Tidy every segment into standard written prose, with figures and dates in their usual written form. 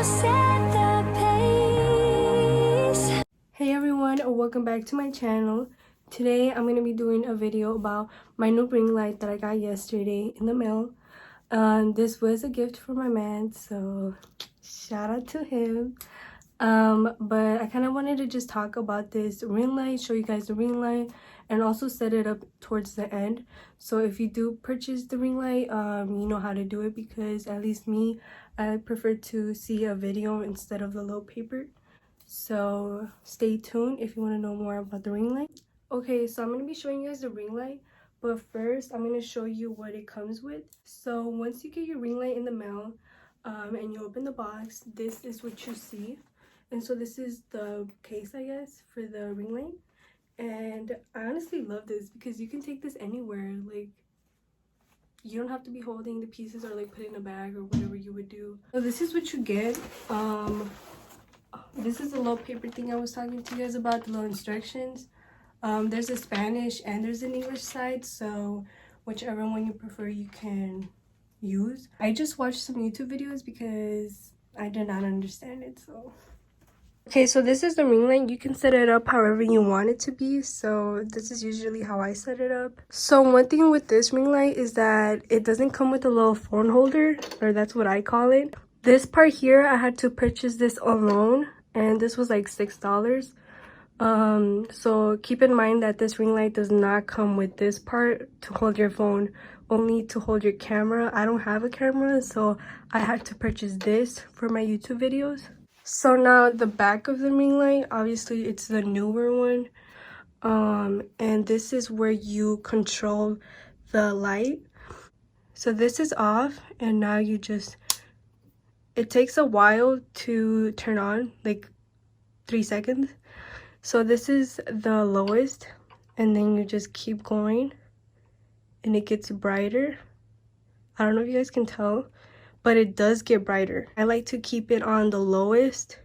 set the pace. Hey everyone, welcome back to my channel. Today I'm going to be doing a video about my new ring light that I got yesterday in the mail. This was a gift from my man, so shout out to him. But I kind of wanted to just talk about this ring light, show you guys the ring light, and also set it up towards the end. So if you do purchase the ring light, you know how to do it, because at least me, I prefer to see a video instead of the little paper. So stay tuned if you want to know more about the ring light. Okay, so I'm going to be showing you guys the ring light, but first I'm going to show you what it comes with. So once you get your ring light in the mail, and you open the box, this is what you see. And so this is the case, I guess, for the ring light. And I honestly love this because you can take this anywhere. Like, you don't have to be holding the pieces or like put it in a bag or whatever you would do. So this is what you get. This is the little paper thing I was talking to you guys about, the little instructions. There's a Spanish and there's an English side, so whichever one you prefer you can use. I just watched some YouTube videos because I did not understand it. So okay, so this is the ring light. You can set it up however you want it to be. So this is usually how I set it up. So one thing with this ring light is that it doesn't come with a little phone holder, or that's what I call it. This part here, I had to purchase this alone, and this was like $6. So keep in mind that this ring light does not come with this part to hold your phone, only to hold your camera. I don't have a camera, so I had to purchase this for my YouTube videos. So now the back of the ring light, obviously it's the newer one, and this is where you control the light. So this is off, and now you just, it takes a while to turn on, like 3 seconds. So this is the lowest, and then you just keep going and it gets brighter. I don't know if you guys can tell, but it does get brighter. I like to keep it on the lowest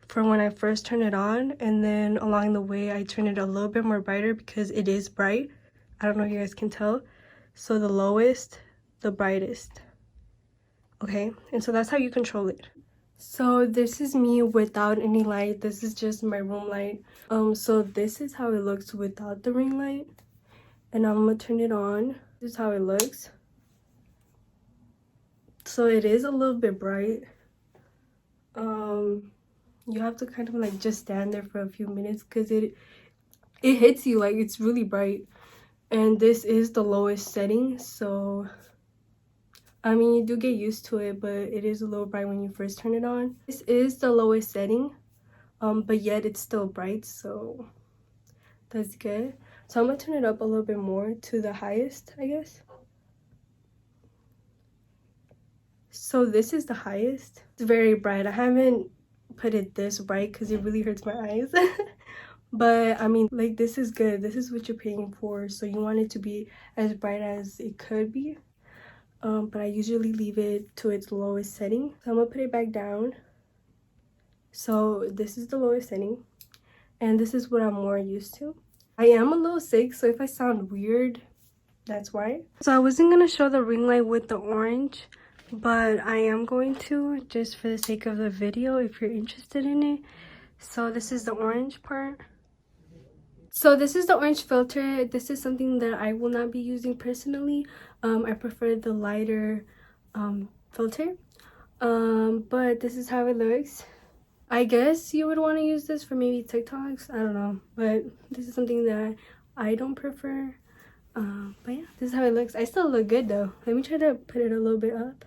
for when I first turn it on, and then along the way I turn it a little bit more brighter because it is bright. I don't know if you guys can tell. So the lowest, the brightest. Okay, and so that's how you control it. So this is me without any light. This is just my room light. So this is how it looks without the ring light, and I'm gonna turn it on. This is how it looks. So it is a little bit bright. You have to kind of like just stand there for a few minutes because it hits you, like it's really bright. And this is the lowest setting, so I mean, you do get used to it, but it is a little bright when you first turn it on. This is the lowest setting, but yet it's still bright, so that's good. So I'm gonna turn it up a little bit more to the highest, I guess. So this is the highest. It's very bright. I haven't put it this bright because it really hurts my eyes. But I mean, like, this is good. This is what you're paying for, so you want it to be as bright as it could be. But I usually leave it to its lowest setting. So I'm gonna put it back down. So this is the lowest setting, and this is what I'm more used to. I am a little sick, so if I sound weird, that's why. So I wasn't gonna show the ring light with the orange, but I am going to, just for the sake of the video, if you're interested in it. So this is the orange part. So this is the orange filter. This is something that I will not be using personally. I prefer the lighter filter. But this is how it looks. I guess you would want to use this for maybe TikToks. I don't know. But this is something that I don't prefer. But yeah, this is how it looks. I still look good though. Let me try to put it a little bit up.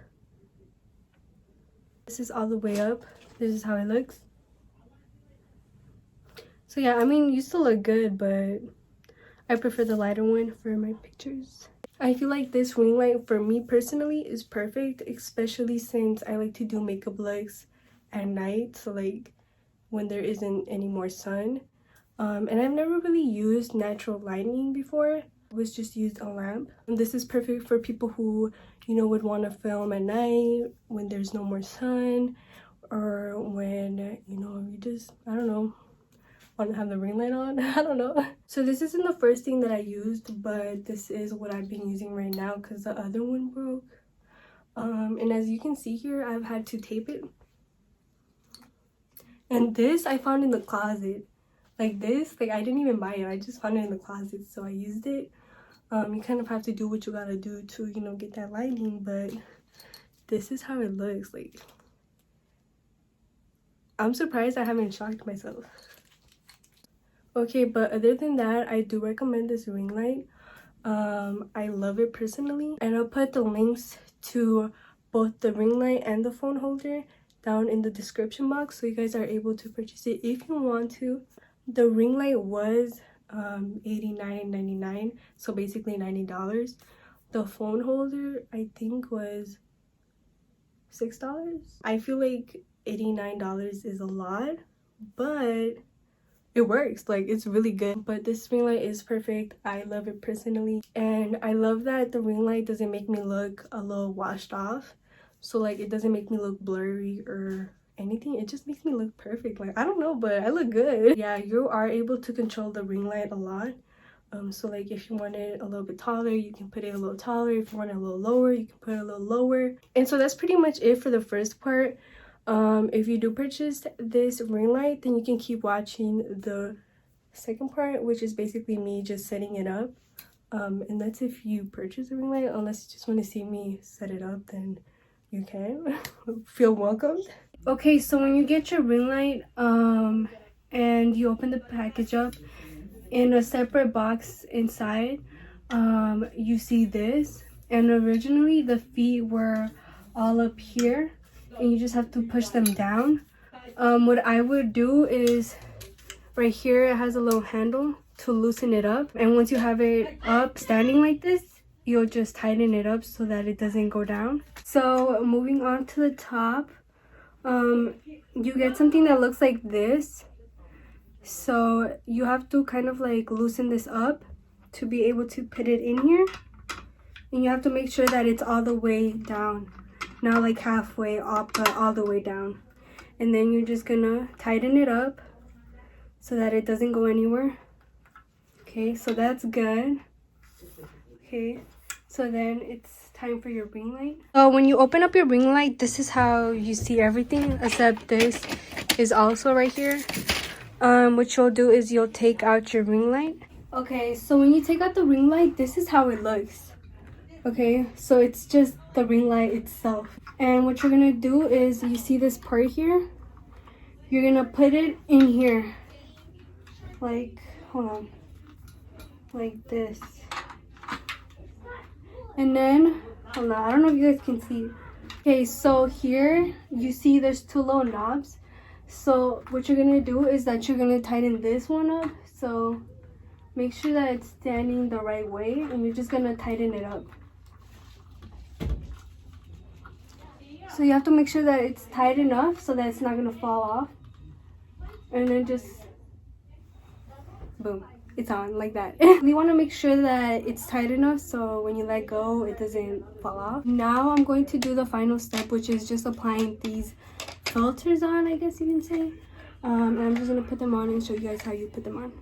This is all the way up. This is how it looks. So yeah, I mean, you still look good, but I prefer the lighter one for my pictures. I feel like this ring light for me personally is perfect, especially since I like to do makeup looks at night, so like when there isn't any more sun. And I've never really used natural lighting before. I was just used a lamp. And this is perfect for people who, you know, would want to film at night when there's no more sun, or when, you know, you just, I don't know, want to have the ring light on. I don't know. So this isn't the first thing that I used, but this is what I've been using right now because the other one broke. And as you can see here, I've had to tape it And this I found in the closet. Like this, like I didn't even buy it. I just found it in the closet, so I used it. You kind of have to do what you gotta do to, you know, get that lighting, but this is how it looks. Like, I'm surprised I haven't shocked myself. Okay, but other than that, I do recommend this ring light. I love it personally, and I'll put the links to both the ring light and the phone holder down in the description box, so you guys are able to purchase it if you want to. The ring light was $89.99, so basically $90. The phone holder I think was $6. I feel like $89 is a lot, but it works. Like, it's really good. But this ring light is perfect. I love it personally, and I love that the ring light doesn't make me look a little washed off. So like, it doesn't make me look blurry or anything. It just makes me look perfect. Like, I don't know, but I look good. Yeah, you are able to control the ring light a lot. So like, if you want it a little bit taller, you can put it a little taller. If you want it a little lower, you can put it a little lower. And so that's pretty much it for the first part. If you do purchase this ring light, then you can keep watching the second part, which is basically me just setting it up. And that's if you purchase a ring light. Unless you just want to see me set it up, then you can. Feel welcomed. Okay, so when you get your ring light and you open the package up, in a separate box inside, you see this, and originally the feet were all up here, and you just have to push them down. What I would do is, right here it has a little handle to loosen it up, and once you have it up standing like this, you'll just tighten it up so that it doesn't go down. So moving on to the top, you get something that looks like this. So you have to kind of like loosen this up to be able to put it in here, and you have to make sure that it's all the way down, not like halfway up, but all the way down. And then you're just gonna tighten it up so that it doesn't go anywhere. Okay, so that's good. Okay, so then it's time for your ring light. So when you open up your ring light, this is how you see everything, except this is also right here. What you'll do is you'll take out your ring light. Okay, so when you take out the ring light, this is how it looks. Okay, so it's just the ring light itself. And what you're gonna do is, you see this part here? You're gonna put it in here. Like, hold on. Like this. And then, hold on, I don't know if you guys can see. Okay, so here, you see there's two little knobs. So what you're gonna do is that you're gonna tighten this one up. So make sure that it's standing the right way, and you're just gonna tighten it up. So you have to make sure that it's tight enough so that it's not gonna fall off. And then just boom, it's on like that. You want to make sure that it's tight enough so when you let go, it doesn't fall off. Now I'm going to do the final step, which is just applying these filters on, I guess you can say. And I'm just gonna put them on and show you guys how you put them on.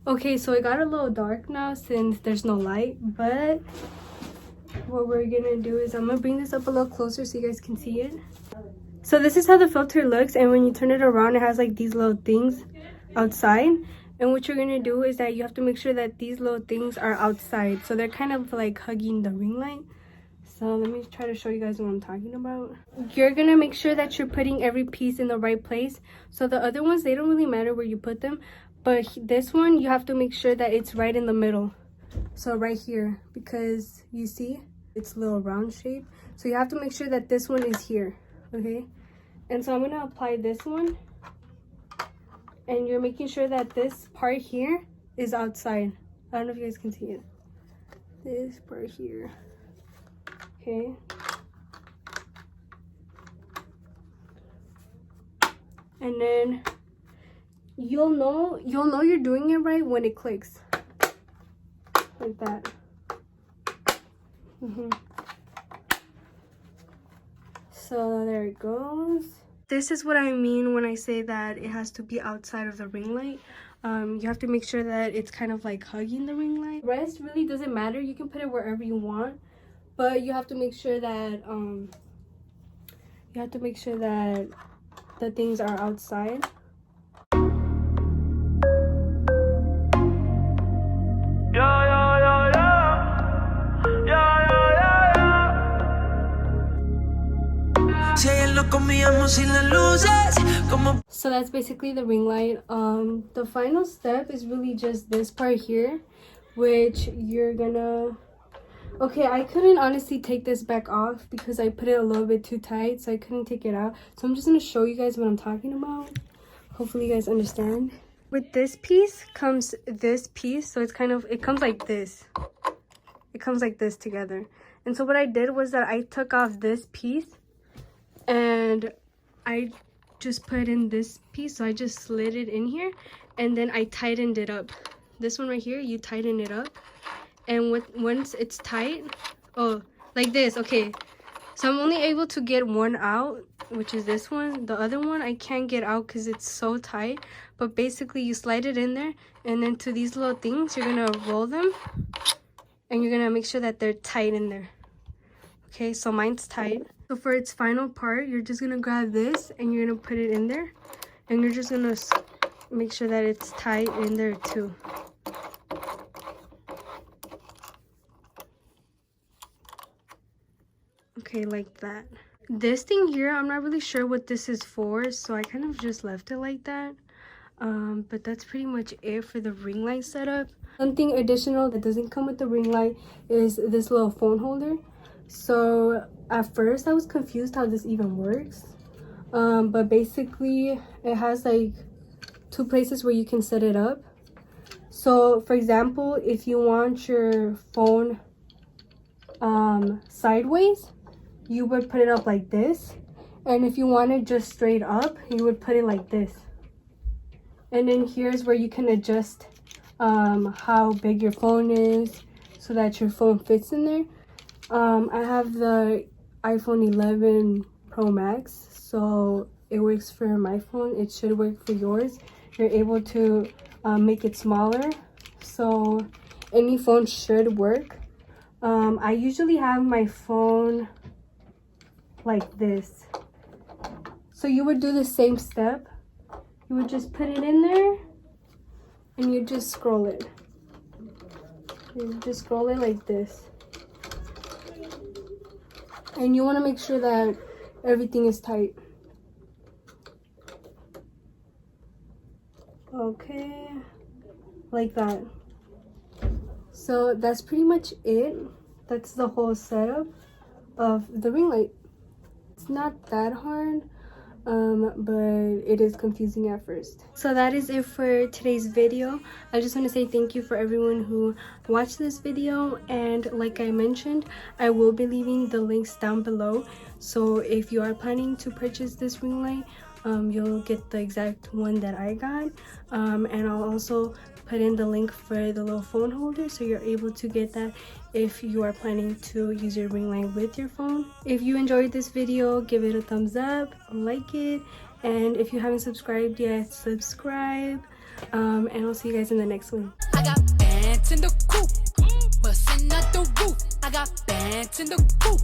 Okay, so it got a little dark now since there's no light, but what we're gonna do is I'm gonna bring this up a little closer so you guys can see it. So this is how the filter looks, and when you turn it around, it has like these little things outside. And what you're gonna do is that you have to make sure that these little things are outside, so they're kind of like hugging the ring light. So let me try to show you guys what I'm talking about. You're gonna make sure that you're putting every piece in the right place. So the other ones, they don't really matter where you put them, but this one, you have to make sure that it's right in the middle. So right here, because you see it's a little round shape, so you have to make sure that this one is here. Okay, and so I'm gonna apply this one, and you're making sure that this part here is outside. I don't know if you guys can see it. This part here. Okay. And then you'll know you're doing it right when it clicks. Like that. So there it goes. This is what I mean when I say that it has to be outside of the ring light. You have to make sure that it's kind of like hugging the ring light. The rest really doesn't matter. You can put it wherever you want, but you have to make sure that the things are outside. So that's basically the ring light. The final step is really just this part here, which you're gonna, okay, I couldn't honestly take this back off because I put it a little bit too tight, so I couldn't take it out. So I'm just gonna show you guys what I'm talking about. Hopefully you guys understand. With this piece comes this piece, so it's kind of, it comes like this. It comes like this together. And so what I did was that I took off this piece and I just put in this piece. So I just slid it in here and then I tightened it up. This one right here, you tighten it up. And once it's tight, oh, like this, okay. So I'm only able to get one out, which is this one. The other one I can't get out because it's so tight. But basically you slide it in there and then to these little things, you're gonna roll them and you're gonna make sure that they're tight in there. Okay, so mine's tight. So for its final part, you're just gonna grab this and you're gonna put it in there. And you're just gonna make sure that it's tight in there too. Okay, like that. This thing here, I'm not really sure what this is for, so I kind of just left it like that. But that's pretty much it for the ring light setup. Something additional that doesn't come with the ring light is this little phone holder. So at first I was confused how this even works. But basically it has like two places where you can set it up. So for example, if you want your phone sideways, you would put it up like this. And if you want it just straight up, you would put it like this. And then here's where you can adjust how big your phone is so that your phone fits in there. I have the iPhone 11 Pro Max, so it works for my phone. It should work for yours. You're able to make it smaller, so any phone should work. I usually have my phone like this. So you would do the same step. You would just put it in there and you just scroll it. You just scroll it like this. And you want to make sure that everything is tight. Okay, like that. So that's pretty much it. That's the whole setup of the ring light. It's not that hard, but it is confusing at first. So that is it for today's video. I just want to say thank you for everyone who watched this video, and like I mentioned, I will be leaving the links down below. So if you are planning to purchase this ring light, you'll get the exact one that I got, and I'll also put in the link for the little phone holder so you're able to get that if you are planning to use your ring light with your phone. If you enjoyed this video, give it a thumbs up, like it, and if you haven't subscribed yet, subscribe, and I'll see you guys in the next one. I got bands in the coop, busting out the roof. I got bands in the coop.